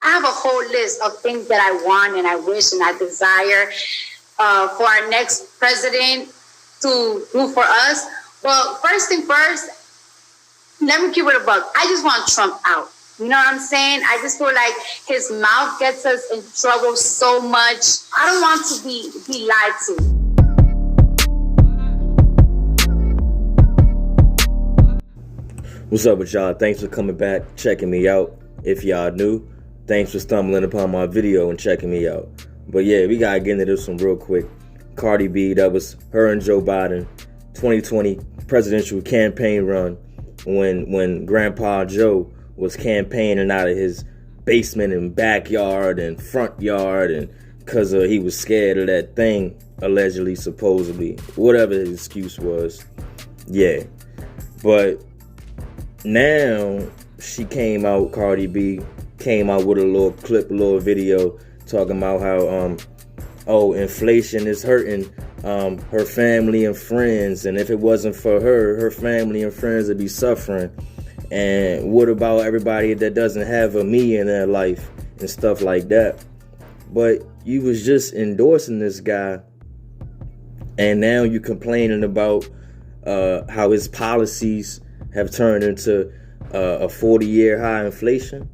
I have a whole list of things that I want and I wish and I desire for our next president to do for us. Well, first thing first, let me keep it a buck. I just want Trump out. You know what I'm saying? I just feel like his mouth gets us in trouble so much. I don't want to be lied to. What's up with y'all? Thanks for coming back, checking me out. If y'all new, thanks for stumbling upon my video and checking me out. But yeah, we gotta get into this one real quick. Cardi B, that was her and Joe Biden 2020 presidential campaign run when Grandpa Joe was campaigning out of his basement and backyard and front yard, and because he was scared of that thing, allegedly, supposedly, whatever his excuse was. Yeah. But now she came out, Cardi B came out with a little clip, a little video talking about how inflation is hurting her family and friends, and if it wasn't for her family and friends would be suffering. And what about everybody that doesn't have a me in their life and stuff like that? But you was just endorsing this guy, and now you complaining about how his policies have turned into a 40-year high inflation.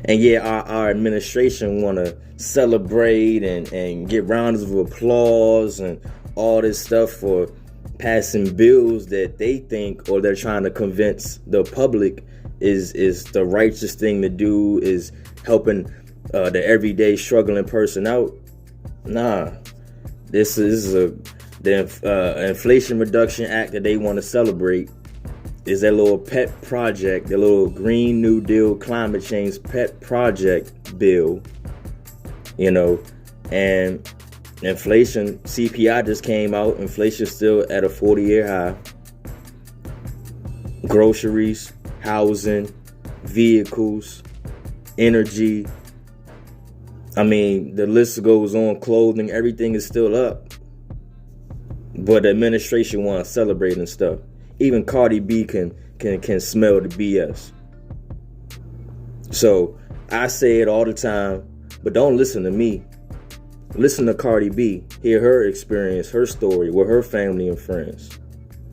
And yeah, our administration want to celebrate and get rounds of applause and all this stuff for passing bills that they think, or they're trying to convince the public is the righteous thing to do, is helping the everyday struggling person out. Nah, this is the Inflation Reduction Act that they want to celebrate is their little pet project, their little Green New Deal climate change pet project bill, you know. And inflation, CPI just came out. Inflation's still at a 40-year high. Groceries, housing, vehicles, energy. I mean, the list goes on. Clothing, everything is still up. But the administration wants to celebrate and stuff. Even Cardi B can smell the BS. So I say it all the time, but don't listen to me. Listen to Cardi B. Hear her experience, her story with her family and friends.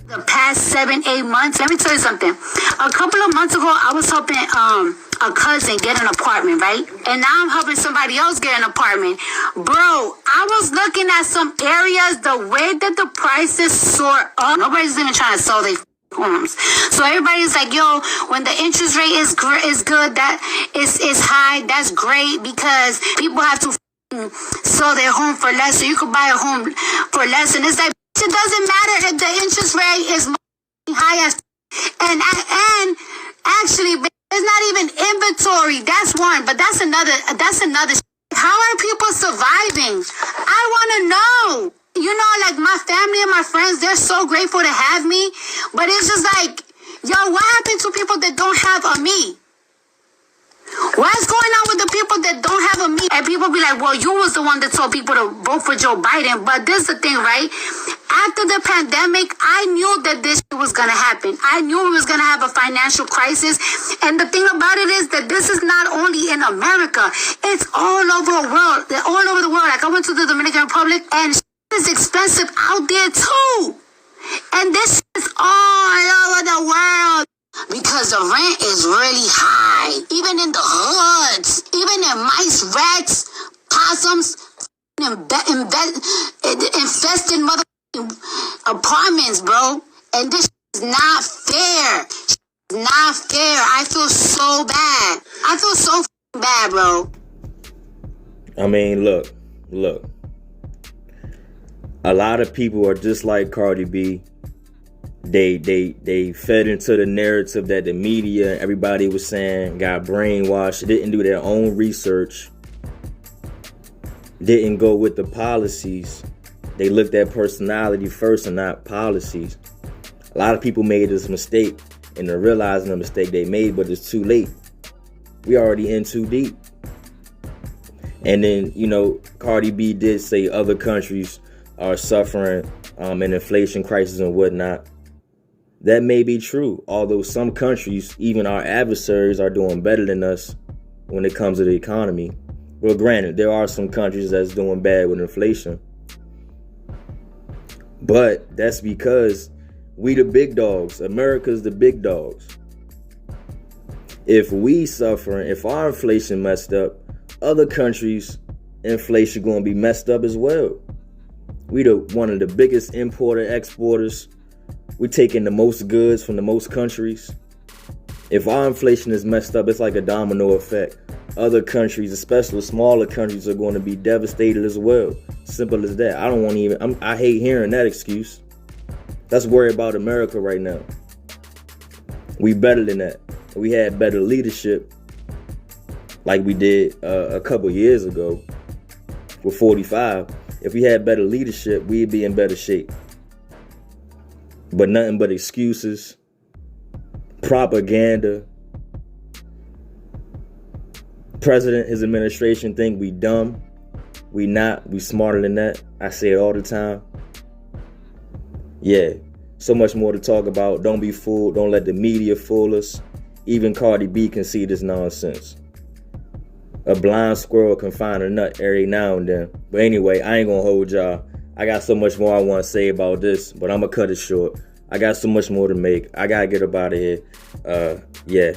The past 7-8 months, let me tell you something. A couple of months ago, I was helping a cousin get an apartment, right? And now I'm helping somebody else get an apartment. Bro, I was looking at some areas, the way that the prices soar up. Nobody's even trying to sell their homes. So everybody's like, yo, when the interest rate is good, that is high, that's great, because people have to sell their home for less, so you could buy a home for less. And it's like, it doesn't matter if the interest rate is high as, and actually there's not even inventory. That's one, but that's another. How are people surviving? I want to know. You know, like my family and my friends, they're so grateful to have me, but it's just like, yo, what happened to people that don't have a me? What's going on with the people that don't have a me? And people be like, well, you was the one that told people to vote for Joe Biden. But this is the thing, right? After the pandemic, I knew that this was going to happen. I knew we was going to have a financial crisis. And the thing about it is that this is not only in America. It's all over the world. All over the world. Like I went to the Dominican Republic, and it's expensive out there too. And this is all over the world. Because the rent is really high. Even in the hoods. Even in mice, rats, possums, infested apartments, bro. And this is not fair. Not fair. I feel so bad. I feel so bad, bro. I mean, look. A lot of people are just like Cardi B. They fed into the narrative that the media, everybody was saying, got brainwashed, didn't do their own research, didn't go with the policies. They looked at personality first and not policies. A lot of people made this mistake, and they're realizing the mistake they made, but it's too late. We already in too deep. And then, you know, Cardi B did say other countries are suffering an inflation crisis and whatnot. That may be true, although some countries, even our adversaries, are doing better than us when it comes to the economy. Well, granted, there are some countries that's doing bad with inflation. But that's because we the big dogs. America's the big dogs. If we suffering, if our inflation messed up, other countries' inflation going to be messed up as well. We one of the biggest importer exporters. We taking the most goods from the most countries. If our inflation is messed up, it's like a domino effect. Other countries, especially smaller countries, are going to be devastated as well. Simple as that. I hate hearing that excuse. Let's worry about America right now. We better than that. We had better leadership like we did a couple years ago with 45. If we had better leadership, we'd be in better shape. But nothing but excuses, propaganda. President, his administration think we dumb. We not. We smarter than that. I say it all the time. Yeah. So much more to talk about. Don't be fooled. Don't let the media fool us. Even Cardi B can see this nonsense. A blind squirrel can find a nut every now and then. But anyway, I ain't gonna hold y'all. I got so much more I want to say about this, but I'm gonna cut it short. I got so much more to make. I gotta get up out of here. Yeah.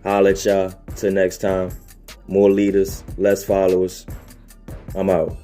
Holla at y'all. Till next time. More leaders, less followers. I'm out.